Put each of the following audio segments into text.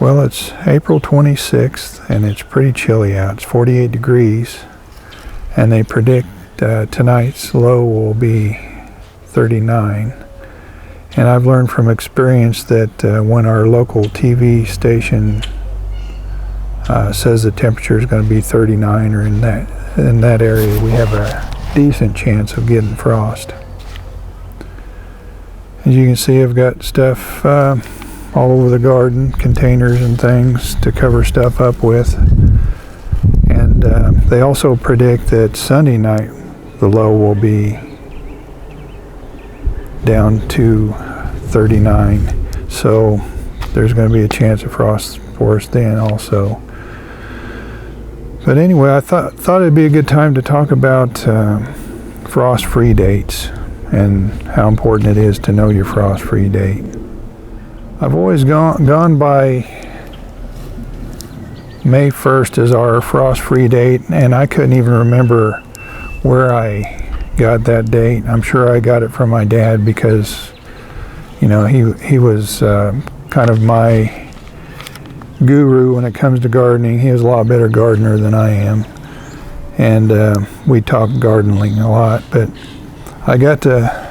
Well, it's April 26th and it's pretty chilly out. It's 48 degrees and they predict tonight's low will be 39. And I've learned from experience that when our local TV station says the temperature is going to be 39 or in that area, we have a decent chance of getting frost. As you can see, I've got stuff all over the garden, containers and things to cover stuff up with. And they also predict that Sunday night the low will be down to 39. So there's going to be a chance of frost for us then also. But anyway, I thought it'd be a good time to talk about frost-free dates and how important it is to know your frost-free date. I've always gone by May 1st as our frost-free date, and I couldn't even remember where I got that date. I'm sure I got it from my dad because, you know, he was kind of my guru when it comes to gardening. He was a lot better gardener than I am, and we talked gardening a lot, but I got to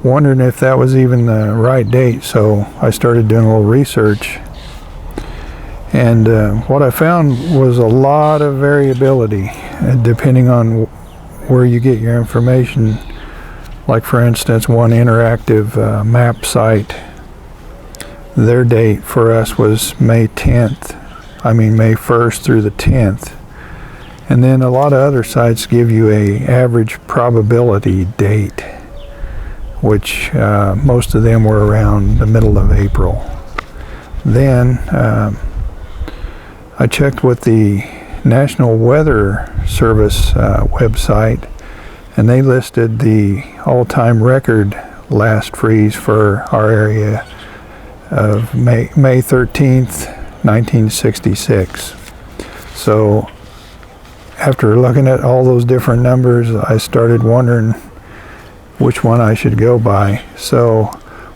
wondering if that was even the right date, so I started doing a little research, and what I found was a lot of variability depending on where you get your information. Like, for instance, one interactive map site, their date for us was May 1st through the 10th. And then a lot of other sites give you a average probability date, which most of them were around the middle of April. Then I checked with the National Weather Service website, and they listed the all-time record last freeze for our area of May 13th, 1966. So after looking at all those different numbers, I started wondering which one I should go by. So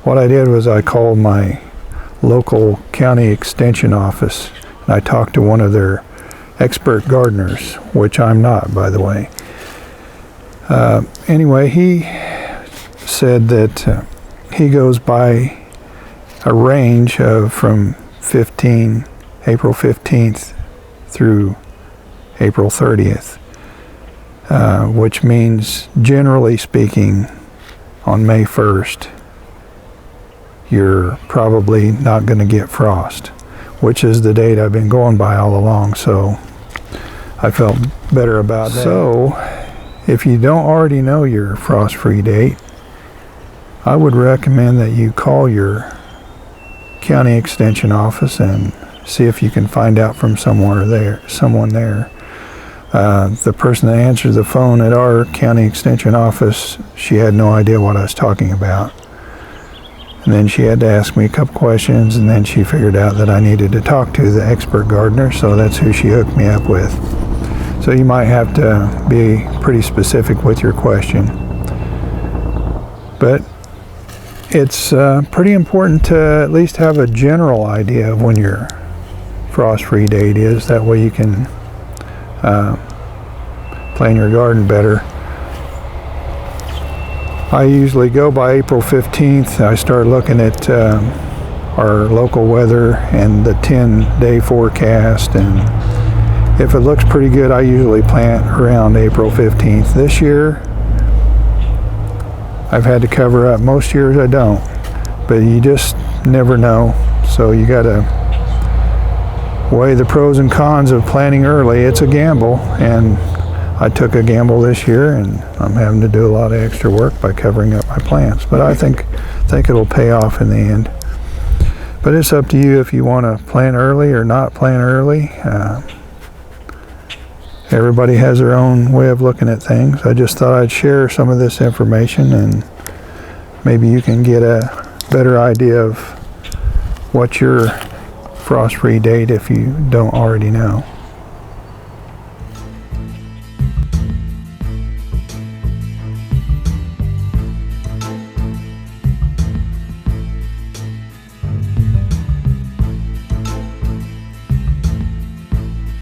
what I did was I called my local county extension office, and I talked to one of their expert gardeners, which I'm not, by the way. Anyway, he said that he goes by a range of from April 15th through April 30th, which means, generally speaking, on May 1st, you're probably not going to get frost, which is the date I've been going by all along, so I felt better about that. So, if you don't already know your frost-free date, I would recommend that you call your county extension office and see if you can find out from someone there. The person that answered the phone at our county extension office, she had no idea what I was talking about. And then she had to ask me a couple questions, and then she figured out that I needed to talk to the expert gardener, so that's who she hooked me up with. So you might have to be pretty specific with your question. But it's pretty important to at least have a general idea of when your frost-free date is. That way you can plan your garden better. I usually go by April 15th. I start looking at our local weather and the 10-day forecast, and if it looks pretty good, I usually plant around April 15th. This year, I've had to cover up. Most years I don't, but you just never know. So you got to weigh the pros and cons of planting early. It's a gamble, and I took a gamble this year, and I'm having to do a lot of extra work by covering up my plants. But I think it'll pay off in the end. But it's up to you if you want to plant early or not plant early. Everybody has their own way of looking at things. I just thought I'd share some of this information, and maybe you can get a better idea of what's your frost-free date if you don't already know.